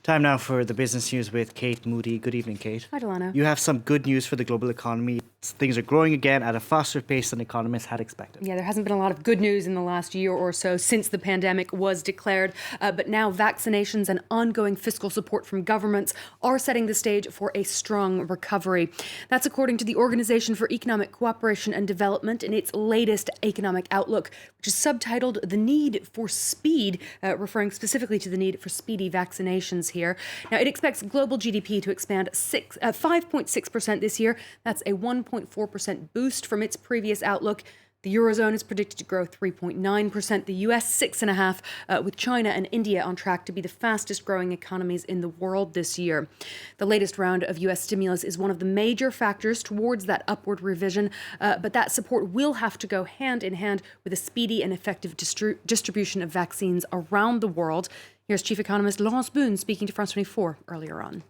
Time now for the business news with Kate Moody. Good evening, Kate. Hi, Delano. You have some good news for the global economy. Things are growing again at a faster pace than economists had expected. Yeah, there hasn't been a lot of good news in the last year or so since the pandemic was declared. But now vaccinations and ongoing fiscal support from governments are setting the stage for a strong recovery. That's according to the Organization for Economic Cooperation and Development in its latest economic outlook, which is subtitled The Need for Speed, referring specifically to the need for speedy vaccinations here. Now, it expects global GDP to expand 5.6% this year. That's a 1.4% boost from its previous outlook. The Eurozone is predicted to grow 3.9%, the US 6.5%, with China and India on track to be the fastest growing economies in the world this year. The latest round of US stimulus is one of the major factors towards that upward revision, but that support will have to go hand in hand with a speedy and effective distribution of vaccines around the world. Here's Chief Economist Laurence Boone speaking to France 24 earlier on.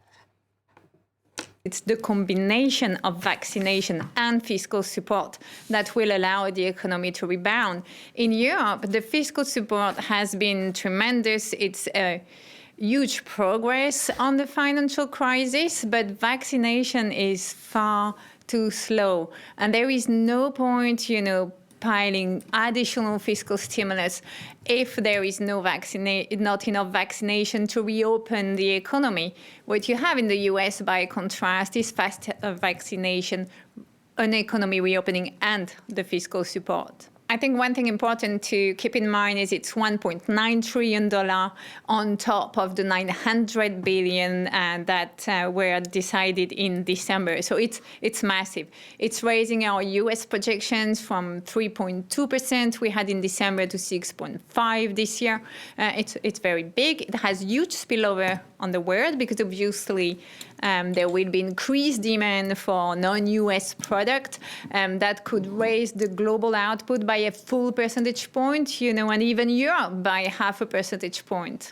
It's the combination of vaccination and fiscal support that will allow the economy to rebound. In Europe, the fiscal support has been tremendous. It's a huge progress on the financial crisis, but vaccination is far too slow. And there is no point, piling additional fiscal stimulus if there is not enough vaccination to reopen the economy. What you have in the US, by contrast, is fast vaccination, an economy reopening, and the fiscal support. I think one thing important to keep in mind is it's $1.9 trillion on top of the $900 billion that were decided in December. So it's massive. It's raising our US projections from 3.2% we had in December to 6.5% this year. It's very big. It has huge spillover on the world because obviously there will be increased demand for non-US product that could raise the global output by a full percentage point, and even Europe by 0.5 percentage point.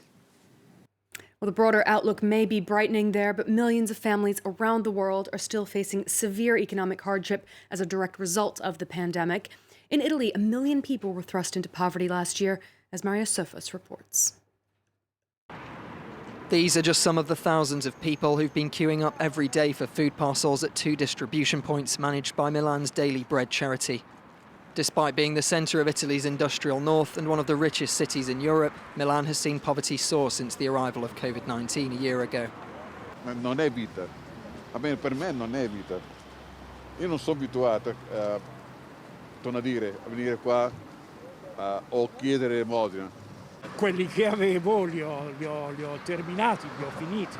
Well, the broader outlook may be brightening there, but millions of families around the world are still facing severe economic hardship as a direct result of the pandemic. In Italy, 1 million people were thrust into poverty last year, as Mario Sofas reports. These are just some of the thousands of people who've been queuing up every day for food parcels at 2 distribution points managed by Milan's Daily Bread charity. Despite being the centre of Italy's industrial north and one of the richest cities in Europe, Milan has seen poverty soar since the arrival of COVID-19 a year ago. Non è vita. Almeno per me non è vita. Io non sono abituato torno a venire qua o chiedere elemosina. Quelli che avevo li ho terminati, li ho finiti,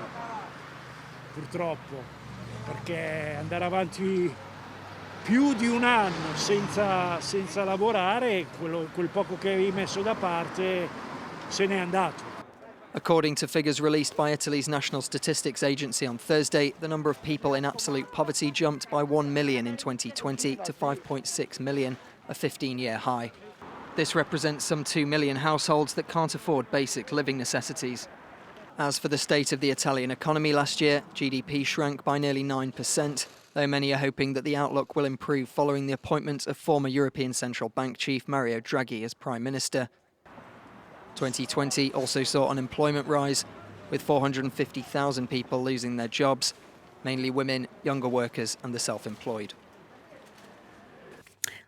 purtroppo, perché andare avanti più di un anno senza lavorare, quel poco che avevi messo da parte se n'è andato. According to figures released by Italy's National Statistics Agency on Thursday, the number of people in absolute poverty jumped by 1 million in 2020 to 5.6 million, a 15-year high. This represents some 2 million households that can't afford basic living necessities. As for the state of the Italian economy last year, GDP shrank by nearly 9%, though many are hoping that the outlook will improve following the appointment of former European Central Bank chief Mario Draghi as Prime Minister. 2020 also saw unemployment rise, with 450,000 people losing their jobs, mainly women, younger workers and the self-employed.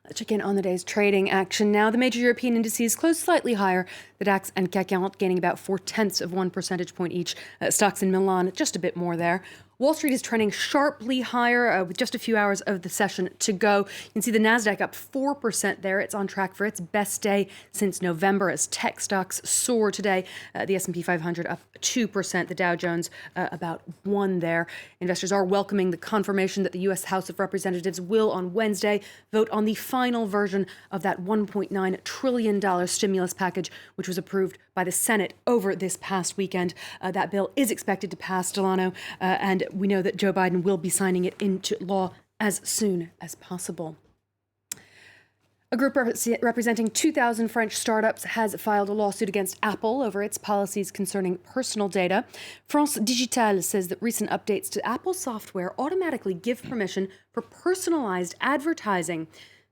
Let's check in on the day's trading action now. The major European indices closed slightly higher. The DAX and CAC 40 gaining about 0.4 percentage point each. Stocks in Milan just a bit more there. Wall Street is trending sharply higher with just a few hours of the session to go. You can see the Nasdaq up 4% there. It's on track for its best day since November as tech stocks soar today. The S&P 500 up 2%. The Dow Jones about 1% there. Investors are welcoming the confirmation that the U.S. House of Representatives will on Wednesday vote on the final version of that $1.9 trillion stimulus package, which was approved by the Senate over this past weekend. That bill is expected to pass, Delano, and we know that Joe Biden will be signing it into law as soon as possible. A group representing 2,000 French startups has filed a lawsuit against Apple over its policies concerning personal data. France Digital says that recent updates to Apple software automatically give permission for personalized advertising.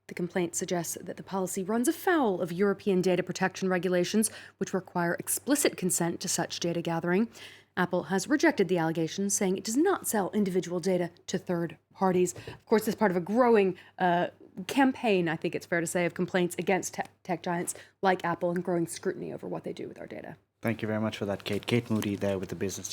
The complaint suggests that the policy runs afoul of European data protection regulations, which require explicit consent to such data gathering. Apple has rejected the allegations, saying it does not sell individual data to third parties. Of course, as part of a growing campaign, I think it's fair to say, of complaints against tech giants like Apple and growing scrutiny over what they do with our data. Thank you very much for that, Kate. Kate Moody there with the business.